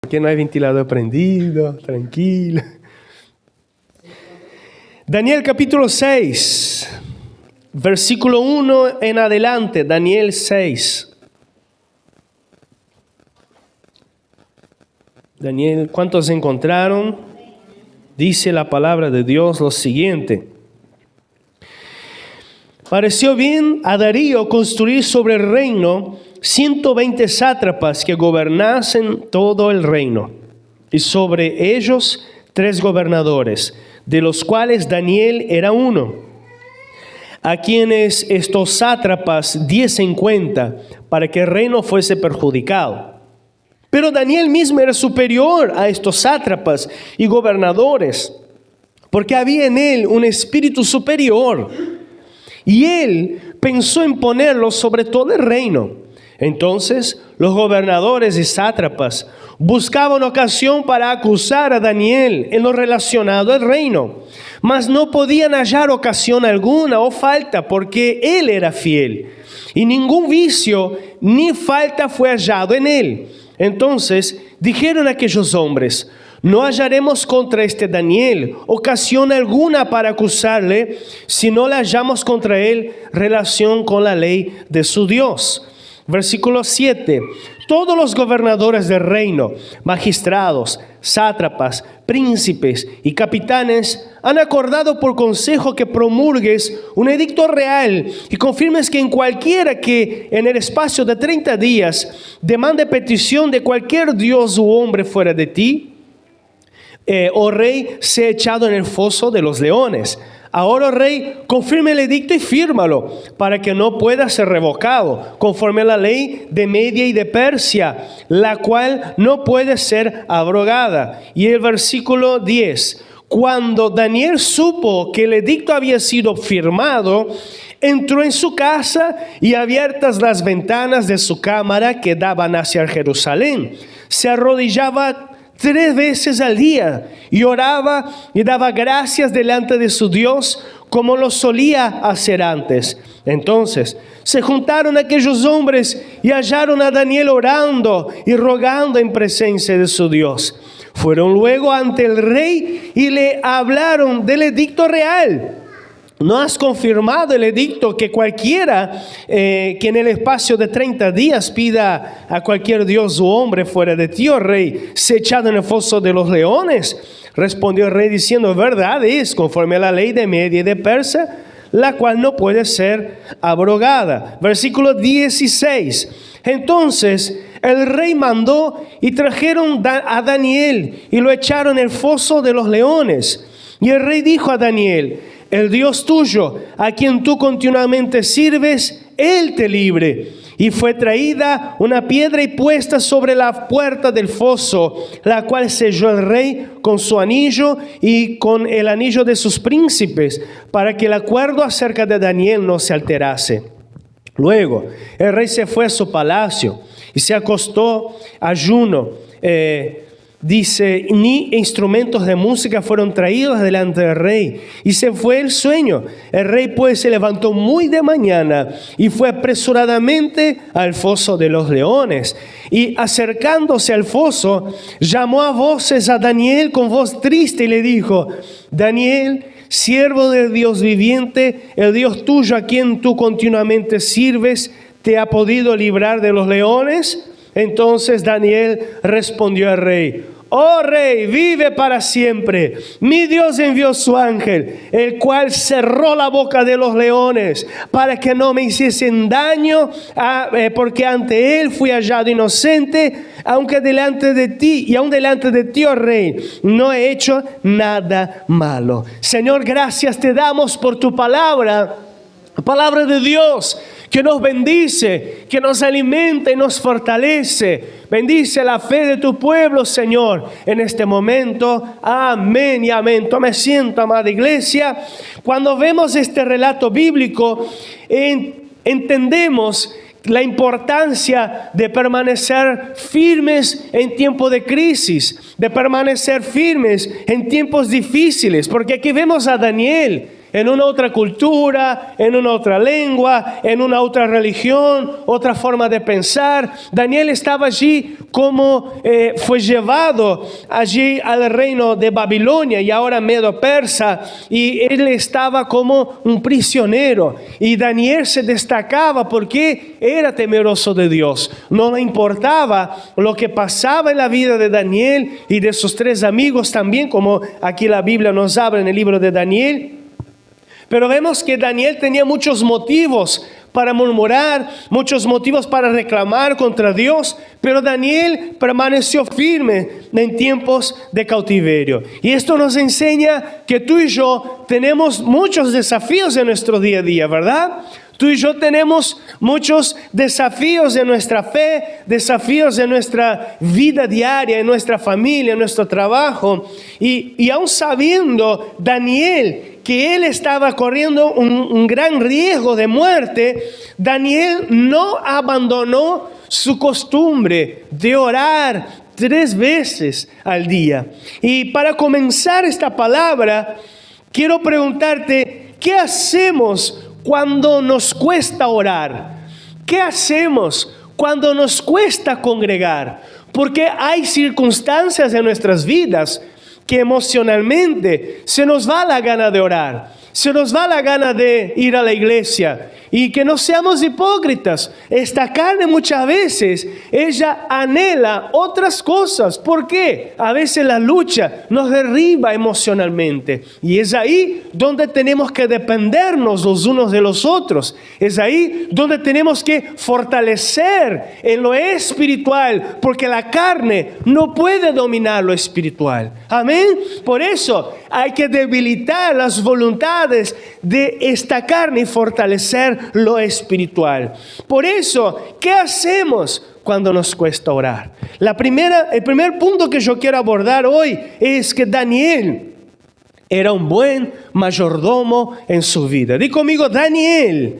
Porque no hay ventilador prendido, tranquilo. Daniel capítulo 6, versículo 1 en adelante, Daniel 6. Daniel, ¿cuántos encontraron? Dice la palabra de Dios lo siguiente. Pareció bien a Darío construir sobre el reino 120 sátrapas que gobernasen todo el reino, y sobre ellos 3 gobernadores, de los cuales Daniel era uno, a quienes estos sátrapas diesen cuenta para que el reino fuese perjudicado. Pero Daniel mismo era superior a estos sátrapas y gobernadores, porque había en él un espíritu superior, y él pensó en ponerlo sobre todo el reino. Entonces los gobernadores y sátrapas buscaban ocasión para acusar a Daniel en lo relacionado al reino, mas no podían hallar ocasión alguna o falta, porque él era fiel, y ningún vicio ni falta fue hallado en él. Entonces dijeron aquellos hombres: no hallaremos contra este Daniel ocasión alguna para acusarle, si no la hallamos contra él relación con la ley de su Dios. Versículo 7. Todos los gobernadores del reino, magistrados, sátrapas, príncipes y capitanes han acordado por consejo que promulgues un edicto real y confirmes que en cualquiera que en el espacio de 30 días demande petición de cualquier dios u hombre fuera de ti, oh rey, sea echado en el foso de los leones. Ahora, rey, confirme el edicto y fírmalo, para que no pueda ser revocado, conforme a la ley de Media y de Persia, la cual no puede ser abrogada. Y el versículo 10. Cuando Daniel supo que el edicto había sido firmado, entró en su casa, y abiertas las ventanas de su cámara que daban hacia Jerusalén, se arrodillaba 3 veces al día y oraba y daba gracias delante de su Dios, como lo solía hacer antes. Entonces se juntaron aquellos hombres y hallaron a Daniel orando y rogando en presencia de su Dios. Fueron luego ante el rey y le hablaron del edicto real. ¿No has confirmado el edicto que cualquiera que en el espacio de 30 días pida a cualquier dios u hombre fuera de ti, oh rey, sea echado en el foso de los leones? Respondió el rey diciendo: verdad es, conforme a la ley de Media y de Persia, la cual no puede ser abrogada. Versículo 16. Entonces el rey mandó y trajeron a Daniel y lo echaron en el foso de los leones. Y el rey dijo a Daniel: el Dios tuyo, a quien tú continuamente sirves, Él te libre. Y fue traída una piedra y puesta sobre la puerta del foso, la cual selló el rey con su anillo y con el anillo de sus príncipes, para que el acuerdo acerca de Daniel no se alterase. Luego el rey se fue a su palacio y se acostó ayuno. Dice, ni instrumentos de música fueron traídos delante del rey, y se fue el sueño. El rey pues se levantó muy de mañana y fue apresuradamente al foso de los leones, y acercándose al foso llamó a voces a Daniel con voz triste y le dijo: Daniel, siervo del Dios viviente, el Dios tuyo a quien tú continuamente sirves, ¿te ha podido librar de los leones? Entonces Daniel respondió al rey: oh rey, vive para siempre. Mi Dios envió su ángel, el cual cerró la boca de los leones para que no me hiciesen daño, porque ante él fui hallado inocente, aunque delante de ti, y aun delante de ti, oh rey, no he hecho nada malo. Señor, gracias te damos por tu palabra, la palabra de Dios, que nos bendice, que nos alimenta y nos fortalece. Bendice la fe de tu pueblo, Señor, en este momento. Amén y amén. Tome asiento, amada iglesia. Cuando vemos este relato bíblico, entendemos la importancia de permanecer firmes en tiempo de crisis, de permanecer firmes en tiempos difíciles, porque aquí vemos a Daniel en una otra cultura, en una otra lengua, en una otra religión, otra forma de pensar. Daniel estaba allí como fue llevado allí al reino de Babilonia y ahora Medo-Persa, y él estaba como un prisionero. Y Daniel se destacaba porque era temeroso de Dios. No le importaba lo que pasaba en la vida de Daniel y de sus 3 amigos también, como aquí la Biblia nos habla en el libro de Daniel. Pero vemos que Daniel tenía muchos motivos para murmurar, muchos motivos para reclamar contra Dios, pero Daniel permaneció firme en tiempos de cautiverio. Y esto nos enseña que tú y yo tenemos muchos desafíos en nuestro día a día, ¿verdad? Tú y yo tenemos muchos desafíos en nuestra fe, desafíos en nuestra vida diaria, en nuestra familia, en nuestro trabajo. Y aún sabiendo Daniel que él estaba corriendo un gran riesgo de muerte, Daniel no abandonó su costumbre de orar 3 veces al día. Y para comenzar esta palabra, quiero preguntarte, ¿qué hacemos cuando nos cuesta orar? ¿Qué hacemos cuando nos cuesta congregar? Porque hay circunstancias en nuestras vidas que emocionalmente se nos va la gana de orar, se nos va la gana de ir a la iglesia. Y que no seamos hipócritas. Esta carne muchas veces, ella anhela otras cosas. ¿Por qué? A veces la lucha nos derriba emocionalmente. Y es ahí donde tenemos que dependernos los unos de los otros. Es ahí donde tenemos que fortalecer en lo espiritual. Porque la carne no puede dominar lo espiritual. Amén. Por eso hay que debilitar las voluntades de esta carne y fortalecer lo espiritual. Por eso, ¿qué hacemos cuando nos cuesta orar? El primer punto que yo quiero abordar hoy es que Daniel era un buen mayordomo en su vida. Di conmigo, Daniel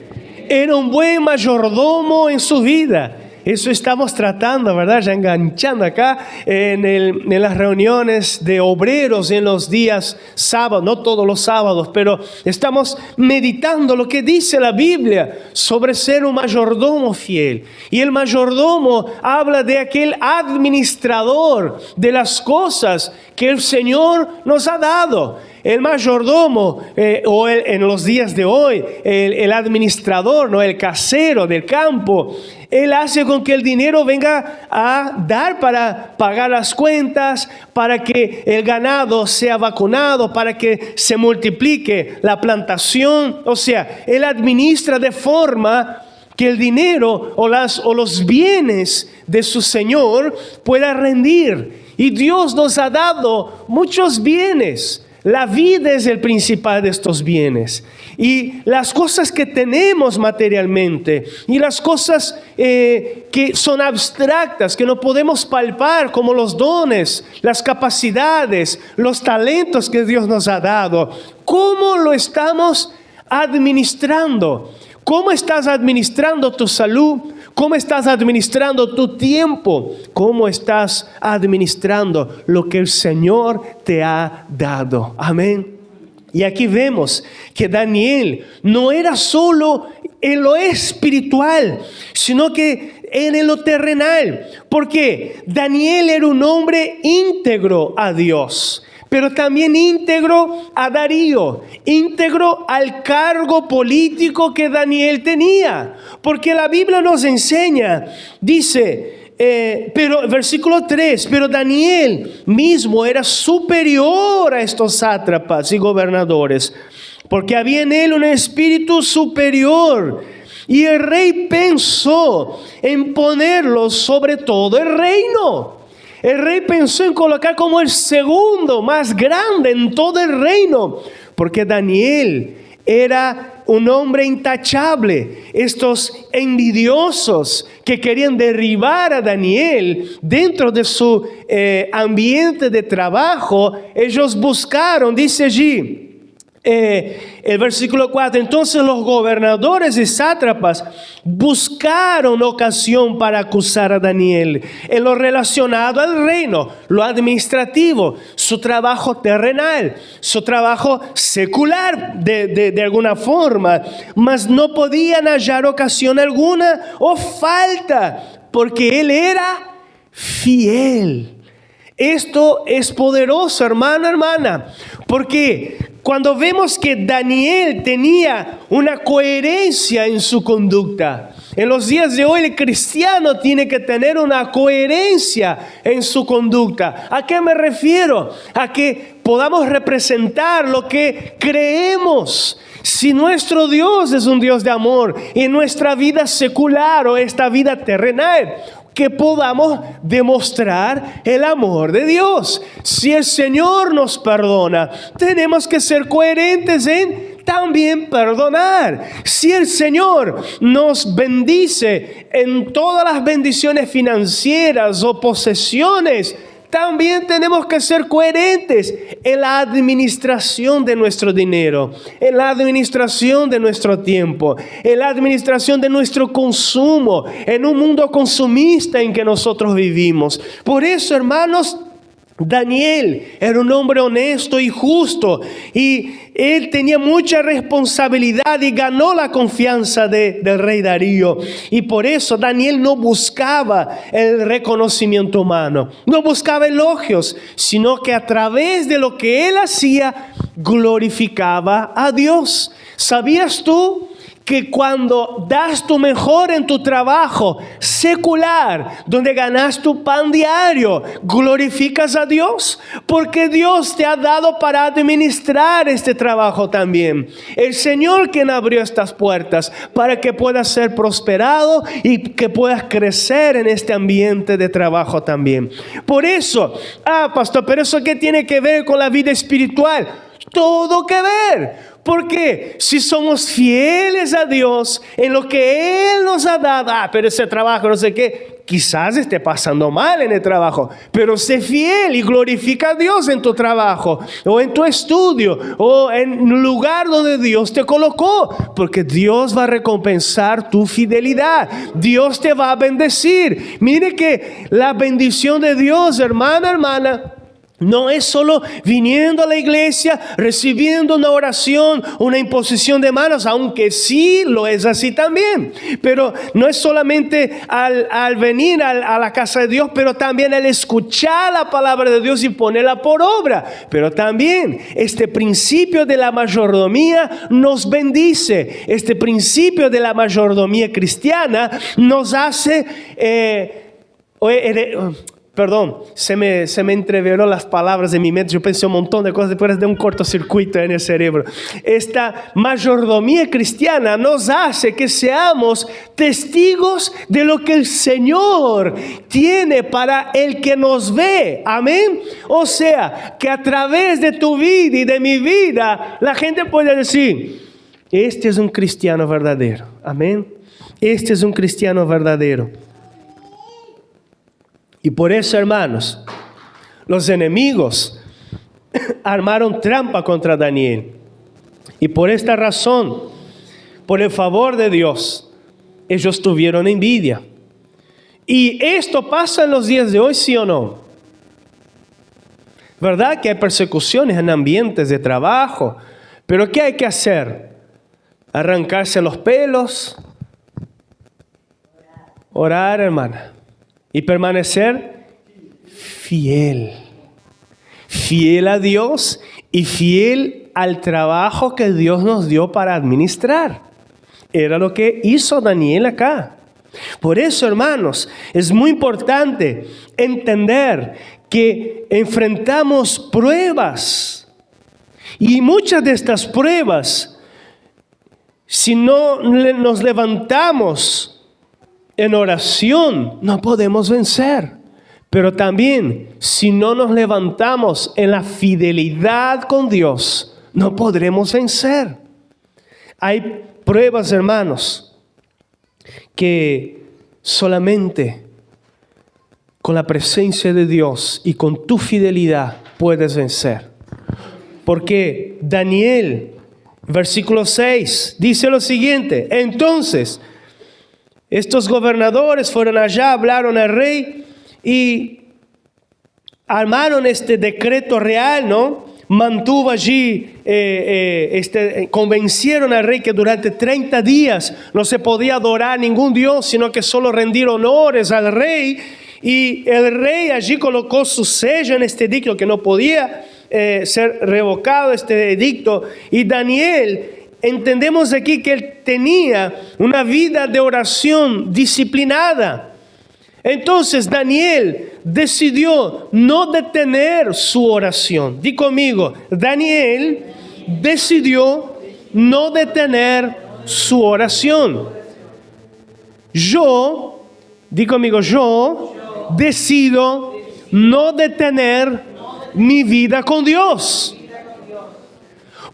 era un buen mayordomo en su vida. Eso estamos tratando, ¿verdad? Ya enganchando acá en las reuniones de obreros en los días sábados, no todos los sábados, pero estamos meditando lo que dice la Biblia sobre ser un mayordomo fiel. Y el mayordomo habla de aquel administrador de las cosas que el Señor nos ha dado. El mayordomo, en los días de hoy, el administrador, ¿no? El casero del campo, él hace con que el dinero venga a dar para pagar las cuentas, para que el ganado sea vacunado, para que se multiplique la plantación. O sea, él administra de forma que el dinero o los bienes de su Señor pueda rendir. Y Dios nos ha dado muchos bienes. La vida es el principal de estos bienes. Y las cosas que tenemos materialmente y las cosas que son abstractas, que no podemos palpar, como los dones, las capacidades, los talentos que Dios nos ha dado, ¿cómo lo estamos administrando? ¿Cómo estás administrando tu salud? ¿Cómo estás administrando tu tiempo? ¿Cómo estás administrando lo que el Señor te ha dado? Amén. Y aquí vemos que Daniel no era solo en lo espiritual, sino que en lo terrenal. Porque Daniel era un hombre íntegro a Dios, pero también íntegro a Darío, íntegro al cargo político que Daniel tenía. Porque la Biblia nos enseña, dice, pero versículo 3, pero Daniel mismo era superior a estos sátrapas y gobernadores, porque había en él un espíritu superior. Y el rey pensó en ponerlo sobre todo el reino. El rey pensó en colocar como el segundo más grande en todo el reino, porque Daniel era un hombre intachable. Estos envidiosos que querían derribar a Daniel dentro de su ambiente de trabajo, ellos buscaron, dice allí, el versículo 4, entonces los gobernadores y sátrapas buscaron ocasión para acusar a Daniel en lo relacionado al reino, lo administrativo, su trabajo terrenal, su trabajo secular de alguna forma, mas no podían hallar ocasión alguna o falta, porque él era fiel. Esto es poderoso, hermano, hermana, porque cuando vemos que Daniel tenía una coherencia en su conducta, en los días de hoy el cristiano tiene que tener una coherencia en su conducta. ¿A qué me refiero? A que podamos representar lo que creemos. Si nuestro Dios es un Dios de amor, en nuestra vida secular o esta vida terrenal, que podamos demostrar el amor de Dios. Si el Señor nos perdona, tenemos que ser coherentes en también perdonar. Si el Señor nos bendice en todas las bendiciones financieras o posesiones, también tenemos que ser coherentes en la administración de nuestro dinero, en la administración de nuestro tiempo, en la administración de nuestro consumo, en un mundo consumista en que nosotros vivimos. Por eso, hermanos, Daniel era un hombre honesto y justo, y él tenía mucha responsabilidad y ganó la confianza del rey Darío. Y por eso Daniel no buscaba el reconocimiento humano, no buscaba elogios, sino que a través de lo que él hacía, glorificaba a Dios. ¿Sabías tú que cuando das tu mejor en tu trabajo secular, donde ganas tu pan diario, glorificas a Dios? Porque Dios te ha dado para administrar este trabajo también. El Señor quien abrió estas puertas para que puedas ser prosperado y que puedas crecer en este ambiente de trabajo también. Por eso, pastor, pero ¿eso qué tiene que ver con la vida espiritual? Todo que ver. Porque si somos fieles a Dios en lo que Él nos ha dado, pero ese trabajo no sé qué, quizás esté pasando mal en el trabajo, pero sé fiel y glorifica a Dios en tu trabajo, o en tu estudio, o en el lugar donde Dios te colocó, porque Dios va a recompensar tu fidelidad, Dios te va a bendecir. Mire que la bendición de Dios, hermana, hermana, no es solo viniendo a la iglesia, recibiendo una oración, una imposición de manos, aunque sí lo es así también. Pero no es solamente al venir a la casa de Dios, pero también al escuchar la palabra de Dios y ponerla por obra. Pero también este principio de la mayordomía nos bendice. Este principio de la mayordomía cristiana nos hace... Perdón, se me entreveró las palabras de mi mente. Yo pensé un montón de cosas después de un cortocircuito en el cerebro. Esta mayordomía cristiana nos hace que seamos testigos de lo que el Señor tiene para el que nos ve. Amén. O sea, que a través de tu vida y de mi vida, la gente puede decir, este es un cristiano verdadero. Amén. Este es un cristiano verdadero. Y por eso, hermanos, los enemigos armaron trampa contra Daniel. Y por esta razón, por el favor de Dios, ellos tuvieron envidia. Y esto pasa en los días de hoy, ¿sí o no? ¿Verdad que hay persecuciones en ambientes de trabajo? Pero ¿qué hay que hacer? Arrancarse los pelos, orar, hermana. Y permanecer fiel. Fiel a Dios y fiel al trabajo que Dios nos dio para administrar. Era lo que hizo Daniel acá. Por eso, hermanos, es muy importante entender que enfrentamos pruebas. Y muchas de estas pruebas, si no nos levantamos en oración, no podemos vencer. Pero también, si no nos levantamos en la fidelidad con Dios, no podremos vencer. Hay pruebas, hermanos, que solamente con la presencia de Dios y con tu fidelidad puedes vencer. Porque Daniel Versículo 6 dice lo siguiente: entonces estos gobernadores fueron allá, hablaron al rey y armaron este decreto real, ¿no? Mantuvo allí, convencieron al rey que durante 30 días no se podía adorar ningún dios, sino que solo rendir honores al rey. Y el rey allí colocó su sello en este edicto, que no podía ser revocado este edicto. Y Daniel, entendemos aquí que él tenía una vida de oración disciplinada. Entonces Daniel decidió no detener su oración. Di conmigo, Daniel decidió no detener su oración. Di conmigo, yo decido no detener mi vida con Dios.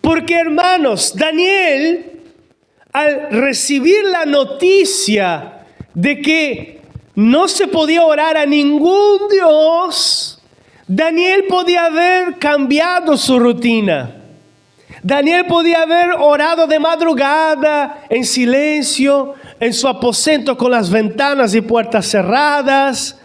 Porque, hermanos, Daniel, al recibir la noticia de que no se podía orar a ningún Dios, Daniel podía haber cambiado su rutina. Daniel podía haber orado de madrugada, en silencio, en su aposento con las ventanas y puertas cerradas.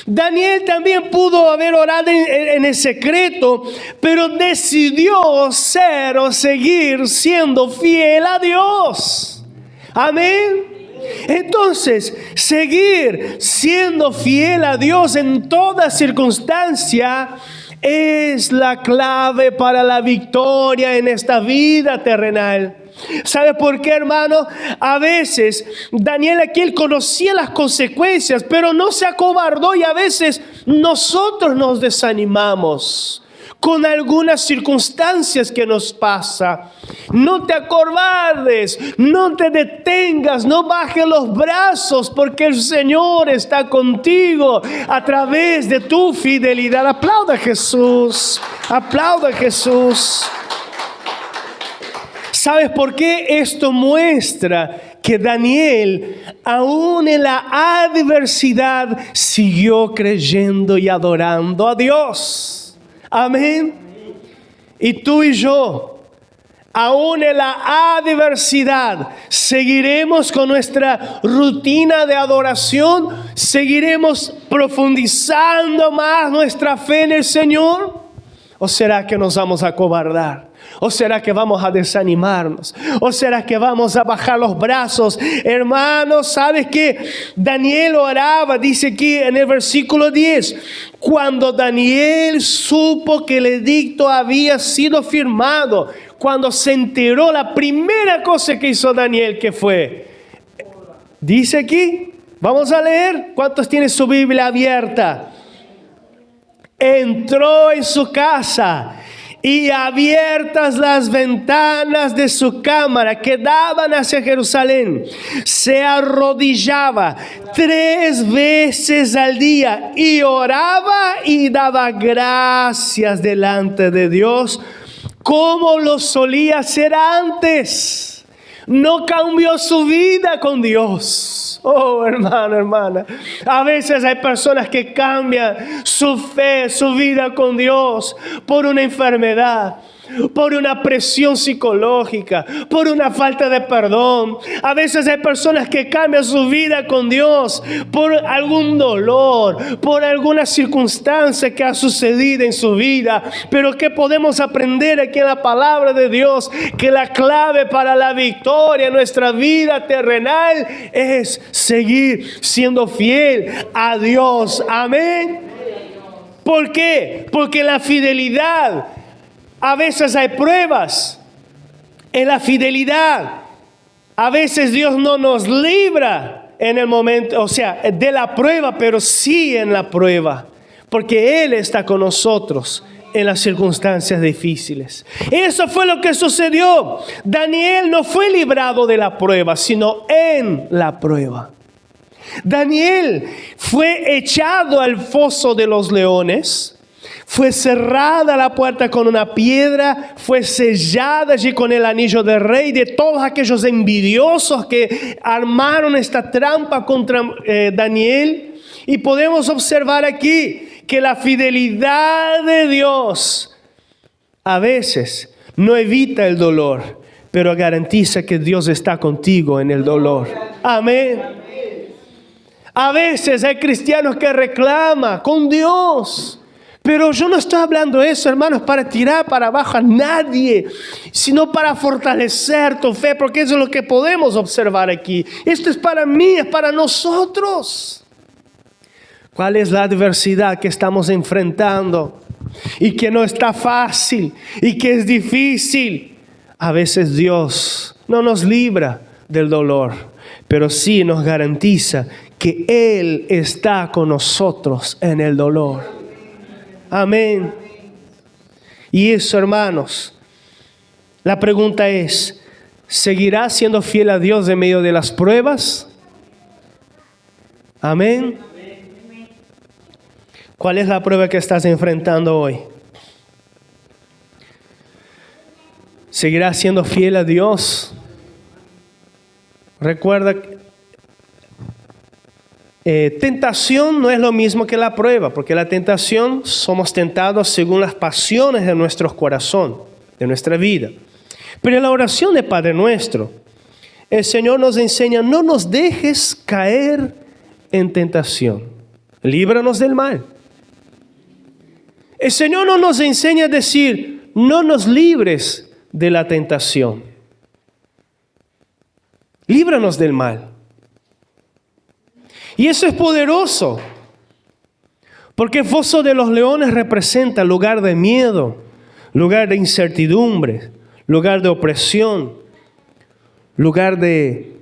Daniel también pudo haber orado en el secreto, pero decidió ser o seguir siendo fiel a Dios. Amén. Entonces, seguir siendo fiel a Dios en toda circunstancia es la clave para la victoria en esta vida terrenal. ¿Sabe por qué, hermano? A veces Daniel aquí él conocía las consecuencias, pero no se acobardó, y a veces nosotros nos desanimamos con algunas circunstancias que nos pasa. No te acobardes, no te detengas, no bajes los brazos, porque el Señor está contigo a través de tu fidelidad. Aplauda a Jesús, aplauda a Jesús. ¿Sabes por qué? Esto muestra que Daniel, aún en la adversidad, siguió creyendo y adorando a Dios. Amén. Y tú y yo, aún en la adversidad, seguiremos con nuestra rutina de adoración, seguiremos profundizando más nuestra fe en el Señor. ¿O será que nos vamos a acobardar? ¿O será que vamos a desanimarnos? ¿O será que vamos a bajar los brazos? Hermanos, ¿sabes qué? Daniel oraba, dice aquí en el versículo 10. Cuando Daniel supo que el edicto había sido firmado, cuando se enteró, la primera cosa que hizo Daniel, ¿qué fue? Dice aquí, vamos a leer. ¿Cuántos tienen su Biblia abierta? Entró en su casa y abiertas las ventanas de su cámara que daban hacia Jerusalén, se arrodillaba 3 veces al día y oraba y daba gracias delante de Dios, como lo solía hacer antes. No cambió su vida con Dios. Oh, hermano, hermana. A veces hay personas que cambian su fe, su vida con Dios por una enfermedad, por una presión psicológica, por una falta de perdón. A veces hay personas que cambian su vida con Dios por algún dolor, por alguna circunstancia que ha sucedido en su vida. Pero ¿qué podemos aprender aquí en la palabra de Dios? Que la clave para la victoria en nuestra vida terrenal es seguir siendo fiel a Dios. Amén. ¿Por qué? Porque la fidelidad, a veces hay pruebas. En la fidelidad, a veces Dios no nos libra en el momento, o sea, de la prueba, pero sí en la prueba, porque Él está con nosotros en las circunstancias difíciles. Eso fue lo que sucedió. Daniel no fue librado de la prueba, sino en la prueba. Daniel fue echado al foso de los leones. Fue cerrada la puerta con una piedra, fue sellada allí con el anillo del rey, de todos aquellos envidiosos que armaron esta trampa contra Daniel. Y podemos observar aquí que la fidelidad de Dios a veces no evita el dolor, pero garantiza que Dios está contigo en el dolor. Amén. A veces hay cristianos que reclaman con Dios. Pero yo no estoy hablando de eso, hermanos, para tirar para abajo a nadie, sino para fortalecer tu fe, porque eso es lo que podemos observar aquí. Esto es para mí, es para nosotros. ¿Cuál es la adversidad que estamos enfrentando? Y que no está fácil, y que es difícil. A veces Dios no nos libra del dolor, pero sí nos garantiza que Él está con nosotros en el dolor. Amén. Y eso, hermanos, la pregunta es, ¿seguirás siendo fiel a Dios en medio de las pruebas? Amén. ¿Cuál es la prueba que estás enfrentando hoy? ¿Seguirás siendo fiel a Dios? Recuerda, tentación no es lo mismo que la prueba, porque la tentación somos tentados según las pasiones de nuestro corazón, de nuestra vida. Pero en la oración de Padre Nuestro, el Señor nos enseña, no nos dejes caer en tentación, líbranos del mal. El Señor no nos enseña a decir, no nos libres de la tentación, líbranos del mal. Y eso es poderoso, porque el foso de los leones representa lugar de miedo, lugar de incertidumbre, lugar de opresión, lugar de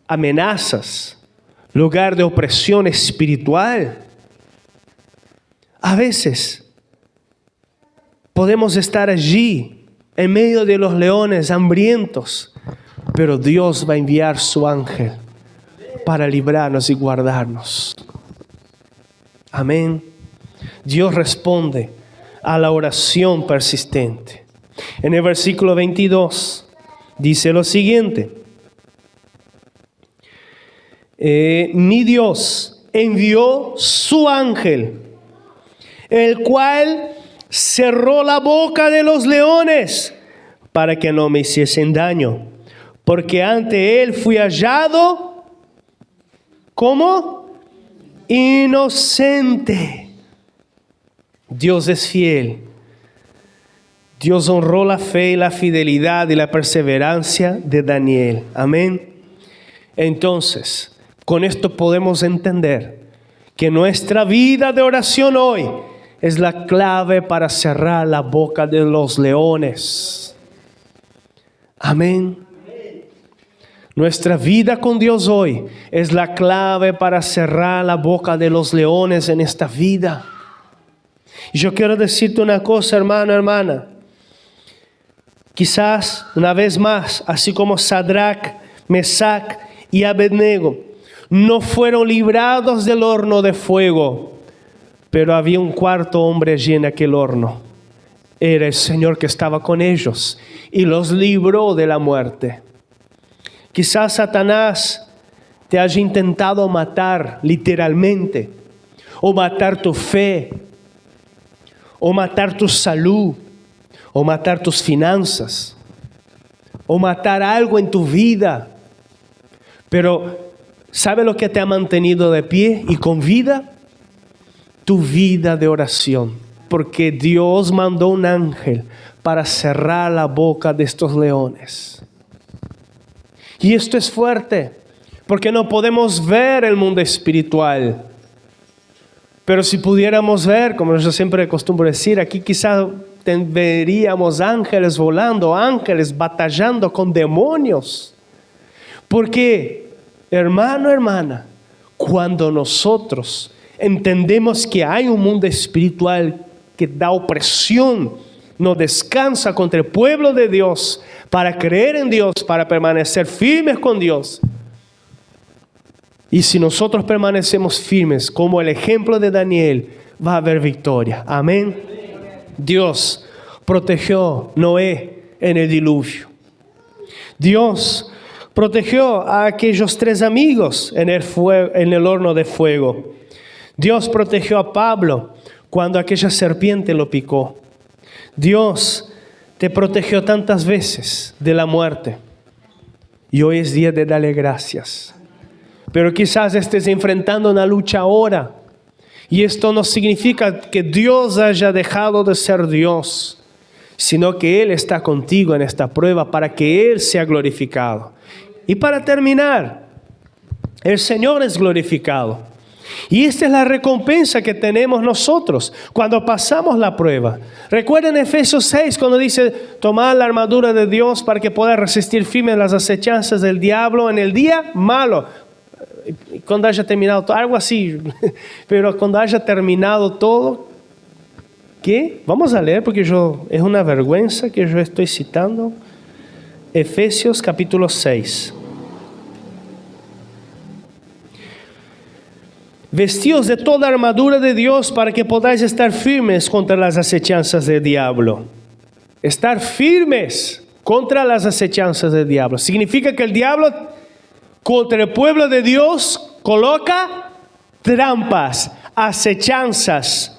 amenazas, lugar de opresión espiritual. A veces podemos estar allí en medio de los leones hambrientos, pero Dios va a enviar su ángel para librarnos y guardarnos. Amén. Dios responde a la oración persistente. En el versículo 22 dice lo siguiente: mi Dios envió su ángel, el cual cerró la boca de los leones para que no me hiciesen daño, porque ante él fui hallado ¿cómo? Inocente. Dios es fiel. Dios honró la fe y la fidelidad y la perseverancia de Daniel. Amén. Entonces, con esto podemos entender que nuestra vida de oración hoy es la clave para cerrar la boca de los leones. Amén. Nuestra vida con Dios hoy es la clave para cerrar la boca de los leones en esta vida. Y yo quiero decirte una cosa, hermano, hermana. Quizás una vez más, así como Sadrach, Mesach y Abednego no fueron librados del horno de fuego, pero había un cuarto hombre allí en aquel horno. Era el Señor que estaba con ellos y los libró de la muerte. Quizás Satanás te haya intentado matar literalmente, o matar tu fe, o matar tu salud, o matar tus finanzas, o matar algo en tu vida. Pero ¿sabe lo que te ha mantenido de pie y con vida? Tu vida de oración, porque Dios mandó un ángel para cerrar la boca de estos leones. Y esto es fuerte, porque no podemos ver el mundo espiritual. Pero si pudiéramos ver, como yo siempre acostumbro decir, aquí quizás veríamos ángeles volando, ángeles batallando con demonios. Porque, hermano, hermana, cuando nosotros entendemos que hay un mundo espiritual que da opresión, no descansa contra el pueblo de Dios, para creer en Dios, para permanecer firmes con Dios. Y si nosotros permanecemos firmes, como el ejemplo de Daniel, va a haber victoria. Amén. Dios protegió a Noé en el diluvio. Dios protegió a aquellos 3 amigos en el horno de fuego. Dios protegió a Pablo cuando aquella serpiente lo picó. Dios te protegió tantas veces de la muerte. Y hoy es día de darle gracias. Pero quizás estés enfrentando una lucha ahora. Y esto no significa que Dios haya dejado de ser Dios, sino que Él está contigo en esta prueba para que Él sea glorificado. Y para terminar, el Señor es glorificado. Y esta es la recompensa que tenemos nosotros cuando pasamos la prueba. Recuerden Efesios 6 cuando dice: tomad la armadura de Dios para que puedas resistir firme las acechanzas del diablo en el día malo. Cuando haya terminado todo, algo así, pero cuando haya terminado todo, ¿qué? Vamos a leer porque es una vergüenza que yo estoy citando. Efesios capítulo 6. Vestíos de toda armadura de Dios para que podáis estar firmes contra las acechanzas del diablo. Estar firmes contra las acechanzas del diablo. Significa que el diablo contra el pueblo de Dios coloca trampas, acechanzas.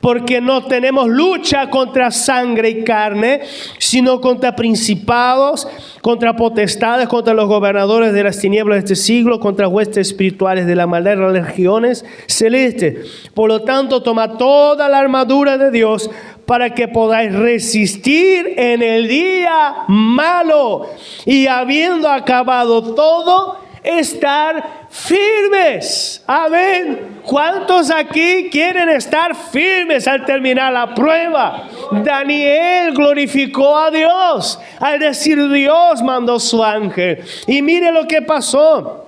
Porque no tenemos lucha contra sangre y carne, sino contra principados, contra potestades, contra los gobernadores de las tinieblas de este siglo, contra huestes espirituales de la maldad de las regiones celestes. Por lo tanto, toma toda la armadura de Dios para que podáis resistir en el día malo y habiendo acabado todo, estar firmes. Amén. ¿Cuántos aquí quieren estar firmes al terminar la prueba? Daniel glorificó a Dios al decir: Dios mandó su ángel. Y mire lo que pasó.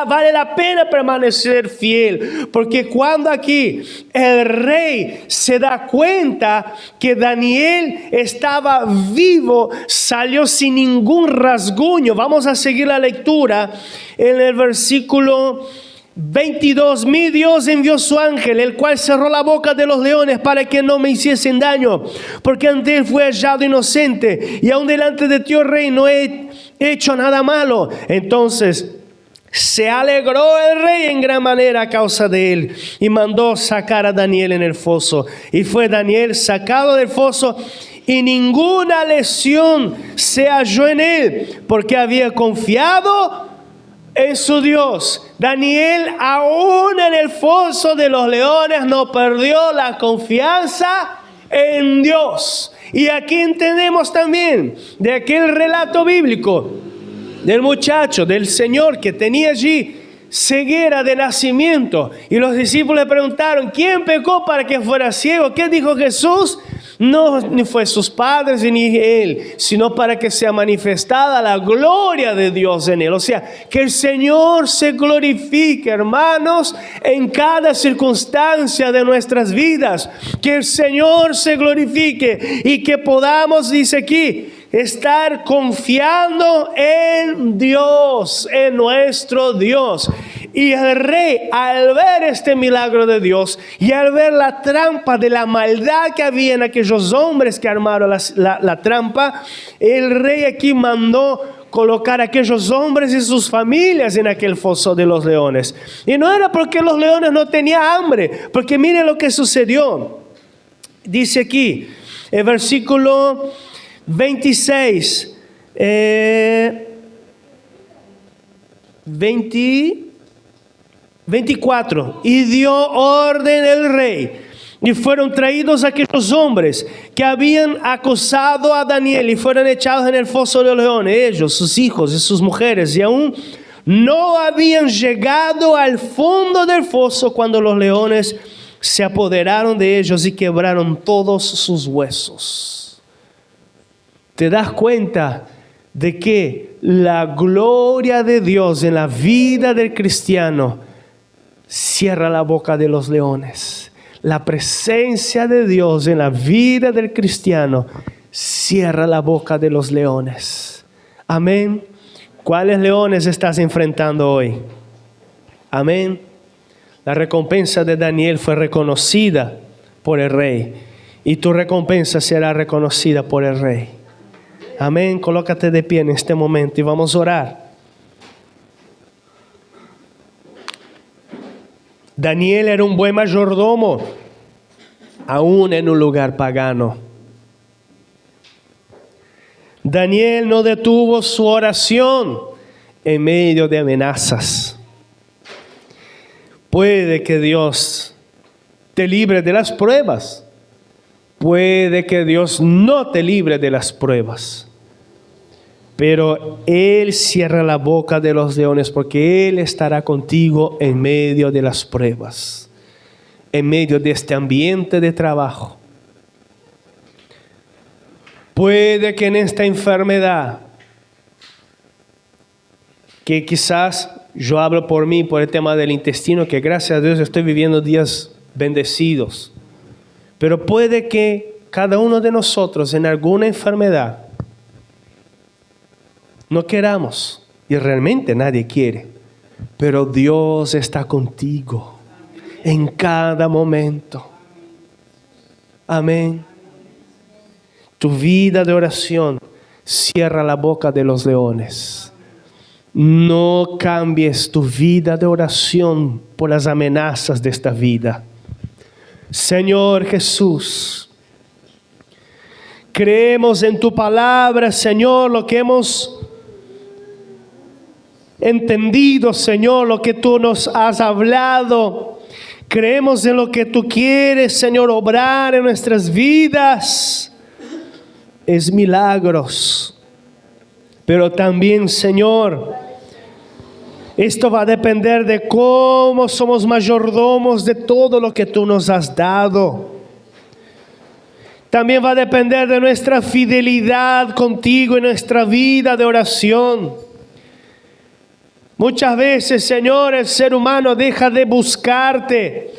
Vale la pena permanecer fiel, porque cuando aquí el rey se da cuenta que Daniel estaba vivo, salió sin ningún rasguño. Vamos a seguir la lectura en el versículo 22. Mi Dios envió su ángel, el cual cerró la boca de los leones para que no me hiciesen daño, porque ante él fue hallado inocente, y aún delante de ti, oh rey, no he hecho nada malo. Entonces se alegró el rey en gran manera a causa de él, y mandó sacar a Daniel en el foso. Y fue Daniel sacado del foso, y ninguna lesión se halló en él, porque había confiado en su Dios. Daniel, aún en el foso de los leones, no perdió la confianza en Dios. Y aquí entendemos también de aquel relato bíblico del muchacho, del Señor que tenía allí ceguera de nacimiento. Y los discípulos le preguntaron: ¿quién pecó para que fuera ciego? ¿Qué dijo Jesús? No, ni fue sus padres ni él, sino para que sea manifestada la gloria de Dios en él. O sea, que el Señor se glorifique, hermanos, en cada circunstancia de nuestras vidas. Que el Señor se glorifique y que podamos, dice aquí, estar confiando en Dios, en nuestro Dios. Y el rey, al ver este milagro de Dios y al ver la trampa de la maldad que había en aquellos hombres que armaron la trampa, el rey aquí mandó colocar a aquellos hombres y sus familias en aquel foso de los leones. Y no era porque los leones no tenían hambre, porque mire lo que sucedió. Dice aquí, el versículo 26, 24, y dio orden el rey, y fueron traídos aquellos hombres que habían acosado a Daniel y fueron echados en el foso de los leones, ellos, sus hijos y sus mujeres, y aún no habían llegado al fondo del foso cuando los leones se apoderaron de ellos y quebraron todos sus huesos. ¿Te das cuenta de que la gloria de Dios en la vida del cristiano cierra la boca de los leones? La presencia de Dios en la vida del cristiano cierra la boca de los leones. Amén. ¿Cuáles leones estás enfrentando hoy? Amén. La recompensa de Daniel fue reconocida por el rey, y tu recompensa será reconocida por el rey. Amén. Colócate de pie en este momento y vamos a orar. Daniel era un buen mayordomo, aún en un lugar pagano. Daniel no detuvo su oración en medio de amenazas. Puede que Dios te libre de las pruebas. Puede que Dios no te libre de las pruebas. Pero Él cierra la boca de los leones porque Él estará contigo en medio de las pruebas, en medio de este ambiente de trabajo. Puede que en esta enfermedad, que quizás yo hablo por mí, por el tema del intestino, que gracias a Dios estoy viviendo días bendecidos, pero puede que cada uno de nosotros en alguna enfermedad no queramos, y realmente nadie quiere, pero Dios está contigo en cada momento. Amén. Tu vida de oración cierra la boca de los leones. No cambies tu vida de oración por las amenazas de esta vida. Señor Jesús, creemos en tu palabra, Señor, lo que hemos entendido, Señor, lo que tú nos has hablado. Creemos en lo que tú quieres, Señor, obrar en nuestras vidas. Es milagros. Pero también, Señor, esto va a depender de cómo somos mayordomos de todo lo que tú nos has dado. También va a depender de nuestra fidelidad contigo en nuestra vida de oración. Muchas veces, Señor, el ser humano deja de buscarte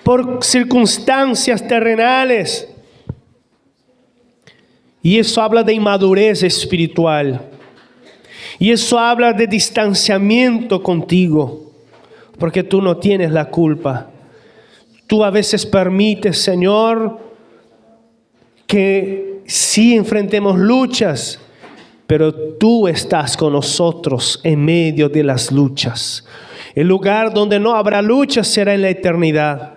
por circunstancias terrenales. Y eso habla de inmadurez espiritual. Y eso habla de distanciamiento contigo. Porque tú no tienes la culpa. Tú a veces permites, Señor, que sí enfrentemos luchas, pero tú estás con nosotros en medio de las luchas. El lugar donde no habrá luchas será en la eternidad.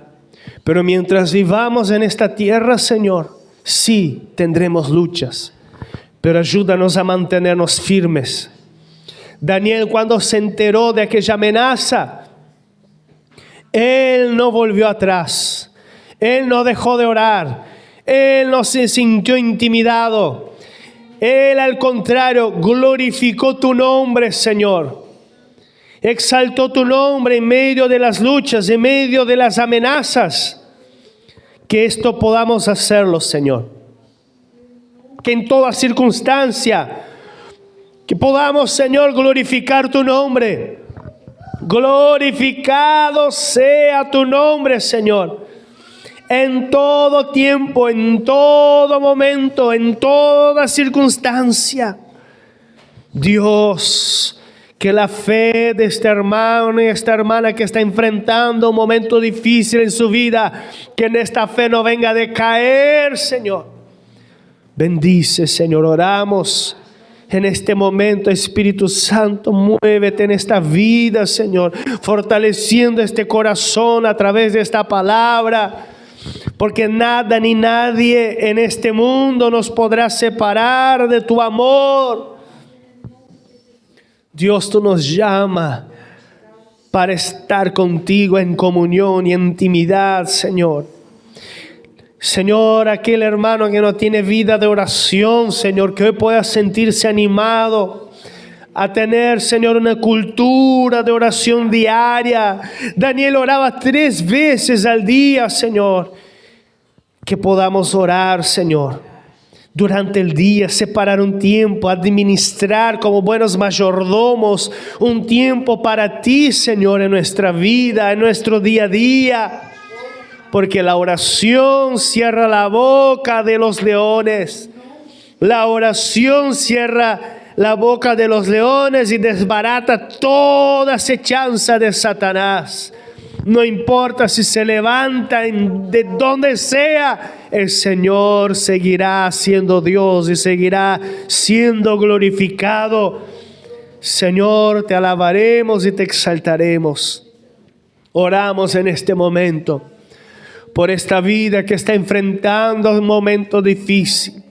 Pero mientras vivamos en esta tierra, Señor, sí tendremos luchas. Pero ayúdanos a mantenernos firmes. Daniel, cuando se enteró de aquella amenaza, él no volvió atrás. Él no dejó de orar. Él no se sintió intimidado. Él, al contrario, glorificó tu nombre, Señor. Exaltó tu nombre en medio de las luchas, en medio de las amenazas. Que esto podamos hacerlo, Señor. Que en toda circunstancia, que podamos, Señor, glorificar tu nombre. Glorificado sea tu nombre, Señor. En todo tiempo, en todo momento, en toda circunstancia. Dios, que la fe de este hermano y esta hermana que está enfrentando un momento difícil en su vida, que en esta fe no venga a decaer, Señor. Bendice, Señor, oramos en este momento. Espíritu Santo, muévete en esta vida, Señor, fortaleciendo este corazón a través de esta palabra. Porque nada ni nadie en este mundo nos podrá separar de tu amor. Dios, tú nos llamas para estar contigo en comunión y intimidad, Señor. Señor, aquel hermano que no tiene vida de oración, Señor, que hoy pueda sentirse animado a tener, Señor, una cultura de oración diaria. Daniel oraba 3 veces al día, Señor. Que podamos orar, Señor, durante el día, separar un tiempo, administrar como buenos mayordomos un tiempo para ti, Señor, en nuestra vida, en nuestro día a día. Porque la oración cierra la boca de los leones. La oración cierra la boca de los leones y desbarata toda acechanza de Satanás. No importa si se levantan de donde sea, el Señor seguirá siendo Dios y seguirá siendo glorificado. Señor, te alabaremos y te exaltaremos. Oramos en este momento por esta vida que está enfrentando un momento difícil.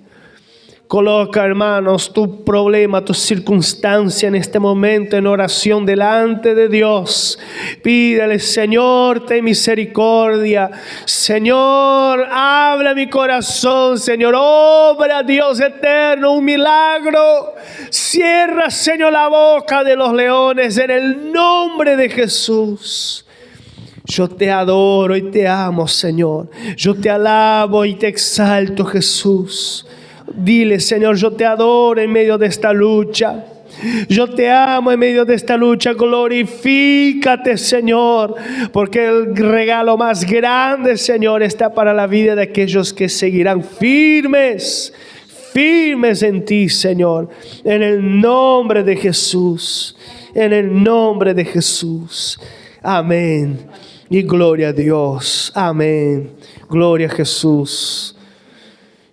Coloca, hermanos, tu problema, tu circunstancia en este momento en oración delante de Dios. Pídele, Señor, ten misericordia. Señor, habla mi corazón. Señor, obra, Dios eterno, un milagro. Cierra, Señor, la boca de los leones en el nombre de Jesús. Yo te adoro y te amo, Señor. Yo te alabo y te exalto, Jesús. Dile, Señor, yo te adoro en medio de esta lucha. Yo te amo en medio de esta lucha. Glorifícate, Señor, porque el regalo más grande, Señor, está para la vida de aquellos que seguirán firmes en ti, Señor. En el nombre de Jesús. En el nombre de Jesús. Amén. Y gloria a Dios. Amén. Gloria a Jesús.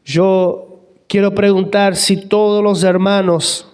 Yo quiero preguntar si todos los hermanos